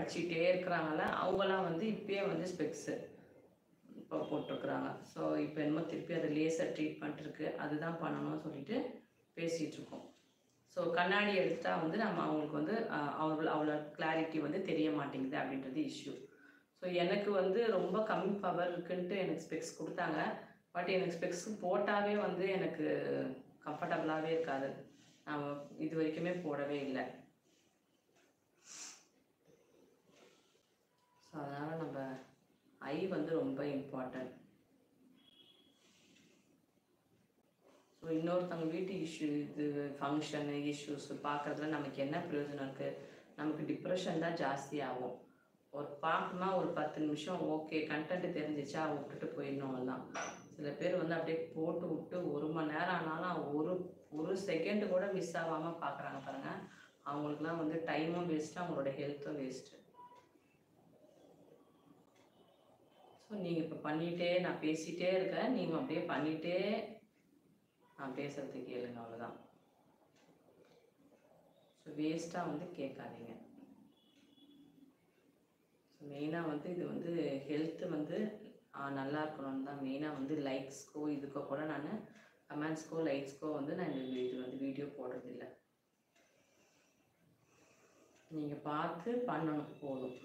படிச்சுக்கிட்டே இருக்கிறாங்கல்ல, அவங்களாம் வந்து இப்பயே வந்து ஸ்பெக்ஸு இப்போ போட்டிருக்குறாங்க. ஸோ இப்போ என்னமோ திருப்பி அது லேசர் ட்ரீட்மெண்ட் இருக்குது, அதுதான் பண்ணணும்னு சொல்லிட்டு பேசிகிட்ருக்கோம். ஸோ கண்ணாடி எடுத்துட்டா வந்து நம்ம அவங்களுக்கு வந்து அவ்வளோ கிளாரிட்டி வந்து தெரிய மாட்டேங்குது அப்படின்றது இஷ்யூ. ஸோ எனக்கு வந்து ரொம்ப கம்மி பவர் இருக்குன்ட்டு எனக்கு ஸ்பெக்ஸ் கொடுத்தாங்க. பட் எனக்கு ஸ்பெக்ஸ் போட்டாவே வந்து எனக்கு கம்ஃபர்டபுளாகவே இருக்காது. நான் இது வரைக்குமே போடவே இல்லை. ஸோ அதனால் நம்ம ஐ வந்து ரொம்ப இம்பார்ட்டன்ட். ஸோ இன்னொருத்தவங்க வீட்டு இஷ்யூ, இது ஃபங்க்ஷனு இஷ்யூஸ் பார்க்குறதுல நமக்கு என்ன பிரயோஜனம் இருக்குது? நமக்கு டிப்ரெஷன் தான் ஜாஸ்தி ஆகும். ஒரு பார்க்கணும்னா ஒரு 10 நிமிஷம் ஓகே, கண்டென்ட் தெரிஞ்சிச்சா விட்டுட்டு போயிடணும். எல்லாம் சில பேர் வந்து அப்படியே போட்டு விட்டு 1 மணி நேரம் ஆனாலும் ஒரு செகண்ட் கூட மிஸ் ஆகாமல் பார்க்குறாங்க பாருங்கள். அவங்களுக்குலாம் வந்து டைமும் வேஸ்ட்டு, அவங்களோட ஹெல்த்தும் வேஸ்ட்டு. ஸோ நீங்கள் இப்போ பண்ணிகிட்டே, நான் பேசிகிட்டே இருக்கேன், நீங்கள் அப்படியே பண்ணிகிட்டே நான் பேசுகிறதுக்கு கேளுங்க, அவ்வளோதான். ஸோ வேஸ்ட்டாக வந்து கேட்காதீங்க. ஸோ மெயினாக வந்து இது வந்து ஹெல்த்து வந்து நல்லா இருக்கணும்னு தான். மெயினாக வந்து லைக்ஸ்க்கோ இதுக்கோ கூட நான் கமெண்ட்ஸ்க்கோ லைக்ஸ்க்கோ வந்து நான் இது வந்து வீடியோ போடுறதில்ல. நீங்கள் பார்த்து பண்ணணும் போதும்.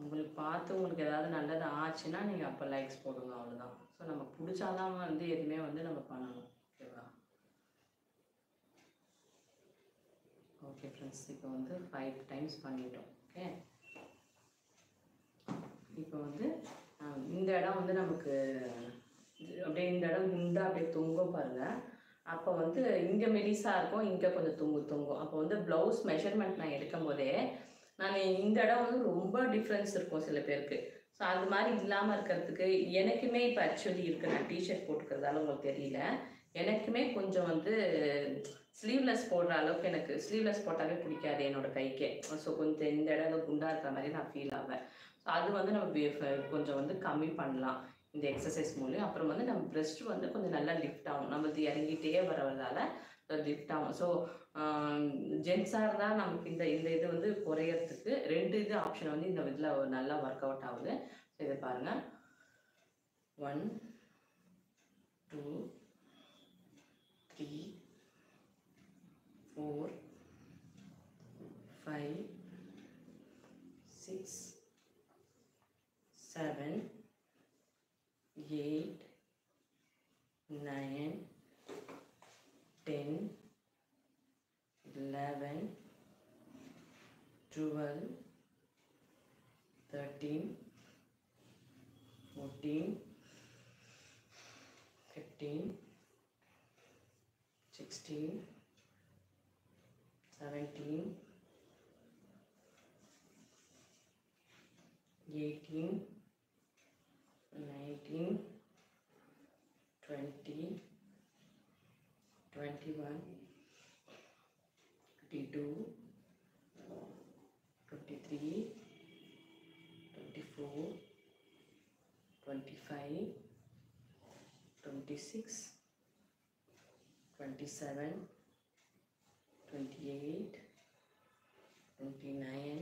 உங்களுக்கு பார்த்து உங்களுக்கு ஏதாவது நல்லது ஆச்சுன்னா நீங்கள் அப்போ லைக்ஸ் போடுங்க, அவ்வளோதான். ஸோ நம்ம பிடிச்சாதான் வந்து எதுவுமே வந்து நம்ம பண்ணணும். ஓகேவா? ஓகே ஃப்ரெண்ட்ஸ், இப்போ வந்து 5 டைம்ஸ் பண்ணிட்டோம். ஓகே, இப்போ வந்து இந்த இடம் வந்து நமக்கு அப்படியே இந்த இடம் குண்டா அப்படியே தொங்கும் பாருங்கள். அப்போ வந்து இங்கே மெலிசாக இருக்கும், இங்கே கொஞ்சம் தொங்கும். அப்போ வந்து ப்ளவுஸ் மெஷர்மெண்ட் நான் எடுக்கும் போதே நான் இந்த இடம் வந்து ரொம்ப டிஃப்ரென்ஸ் இருக்கும் சில பேருக்கு. ஸோ அது மாதிரி இல்லாமல் இருக்கிறதுக்கு எனக்குமே இப்போ ஆக்சுவலி இருக்குது. நான் டிஷர்ட் போட்டுக்கிறதால உங்களுக்கு தெரியல, எனக்குமே கொஞ்சம் வந்து ஸ்லீவ்லெஸ் போடுற அளவுக்கு எனக்கு ஸ்லீவ்லெஸ் போட்டாவே பிடிக்காது என்னோடய கைக்கே. ஸோ கொஞ்சம் இந்த இடம் குண்டாக இருக்கிற மாதிரி நான் ஃபீல் ஆவேன். ஸோ அது வந்து நம்ம கொஞ்சம் வந்து கம்மி பண்ணலாம் இந்த எக்ஸசைஸ் மூலம். அப்புறம் வந்து நம்ம பிரெஸ்ட் வந்து கொஞ்சம் நல்லா லிஃப்ட் ஆகும், நம்மளுக்கு இறங்கிட்டே வரதால லிஃப்ட் ஆகும். ஸோ ஜென்ஸாக இருந்தால் நமக்கு இந்த இது வந்து குறையறதுக்கு 2 இது ஆப்ஷன் வந்து இந்த இதில் நல்லா ஒர்க் அவுட் ஆகுது. ஸோ இதை பாருங்கள். 1 2 3 4 5 6 7 8 9 10 11 12 13 14 15 16 17 18 19 20 21 22 23 24 25 26 27 28 29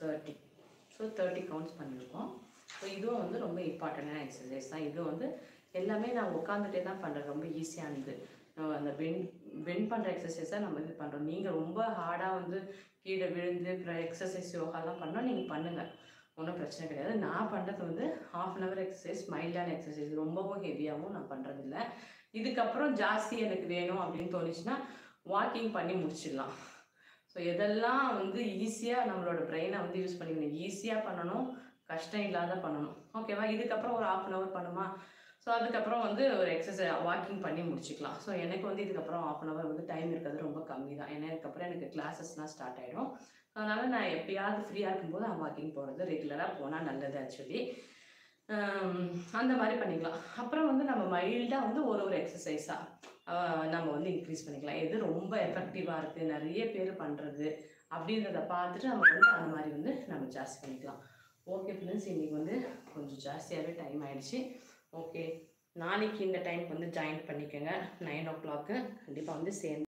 30. ஸோ 30 கவுண்ட்ஸ் பண்ணியிருக்கோம். ஸோ இதுவும் வந்து ரொம்ப இம்பார்ட்டண்டான எக்ஸசைஸ் தான். இது வந்து எல்லாமே நான் உட்காந்துட்டே தான் பண்ணுறேன், ரொம்ப ஈஸியானது. அந்த பெண்ட் பண்ணுற எக்ஸசைஸாக நம்ம இது பண்ணுறோம். நீங்கள் ரொம்ப ஹார்டாக வந்து கீழே விழுந்து அப்புறம் எக்ஸசைஸ் யோகாலாம் பண்ணால் நீங்கள் பண்ணுங்கள், ஒன்றும் பிரச்சனை கிடையாது. நான் பண்ணுறது வந்து 1/2 hour எக்ஸசைஸ், மைல்டான எக்ஸசைஸ், ரொம்பவும் ஹெவியாகவும் நான் பண்ணுறதில்ல. இதுக்கப்புறம் ஜாஸ்தி எனக்கு வேணும் அப்படின்னு தோணுச்சுன்னா வாக்கிங் பண்ணி முடிச்சிடலாம். ஸோ எதெல்லாம் வந்து ஈஸியாக நம்மளோட பிரெயினை வந்து யூஸ் பண்ணிக்கணும், ஈஸியாக பண்ணணும், கஷ்டம் இல்லாத பண்ணணும். ஓகேவா? இதுக்கப்புறம் ஒரு 1/2 hour பண்ணுமா? ஸோ அதுக்கப்புறம் வந்து ஒரு வாக்கிங் பண்ணி முடிச்சுக்கலாம். ஸோ எனக்கு வந்து இதுக்கப்புறம் 1/2 hour வந்து டைம் இருக்கிறது ரொம்ப கம்மி தான். ஏன்னா இதுக்கப்புறம் எனக்கு கிளாஸஸ்லாம் ஸ்டார்ட் ஆகிடும். அதனால் நான் எப்பயாவது ஃப்ரீயாக இருக்கும்போது வாக்கிங் போகிறது, ரெகுலராக போனால் நல்லது ஆக்சுவலி. அந்த மாதிரி பண்ணிக்கலாம். அப்புறம் வந்து நம்ம மைல்டாக வந்து ஒரு எக்ஸசைஸாக நம்ம வந்து இன்க்ரீஸ் பண்ணிக்கலாம். எது ரொம்ப எஃபெக்டிவாக இருக்குது, நிறைய பேர் பண்ணுறது அப்படின்றத பார்த்துட்டு நம்ம வந்து அந்த மாதிரி வந்து நம்ம ஜாஸ்தி பண்ணிக்கலாம். ஓகே ஃப்ரெண்ட்ஸ், இன்றைக்கி வந்து கொஞ்சம் ஜாஸ்தியாகவே டைம் ஆகிடுச்சு. ஓகே, நாளைக்கு இந்த டைமுக்கு வந்து ஜாயின் பண்ணிக்கோங்க. 9 o'clock கண்டிப்பாக வந்து சேர்ந்து